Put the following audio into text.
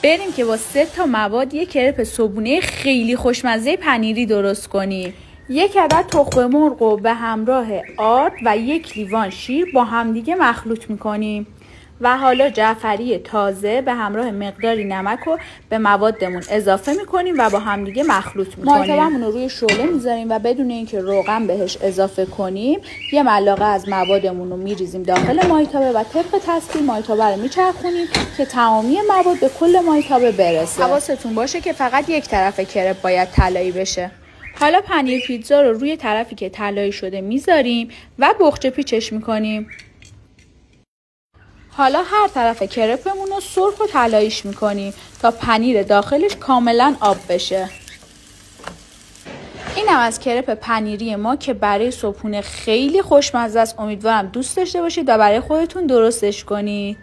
بریم که با 3 تا مواد یک کرپ صبحونه خیلی خوشمزه پنیری درست کنیم. 1 عدد تخم مرغ رو به همراه آرد و 1 لیوان شیر با همدیگه مخلوط میکنیم و حالا جعفری تازه به همراه مقداری نمک رو به موادمون اضافه میکنیم و با همدیگه مخلوط میکنیم. مایتابه‌مون رو روی شعله میذاریم و بدون اینکه روغن بهش اضافه کنیم 1 ملعقه از موادمون رو میریزیم داخل مایتابه و طبق تصویر مایتابه رو میچرخونیم که تمامی مواد به کل مایتابه برسه. حواستون باشه که فقط یک طرف کرپ باید طلایی بشه. حالا پنیر پیتزا رو روی طرفی که طلایی شده میذاریم و بخچه پیچش میکنیم. حالا هر طرف کرپمون رو سرخ و طلاییش میکنیم تا پنیر داخلش کاملا آب بشه. اینم از کرپ پنیری ما که برای صبحونه خیلی خوشمزه است. امیدوارم دوست داشته باشید و برای خودتون درستش کنید.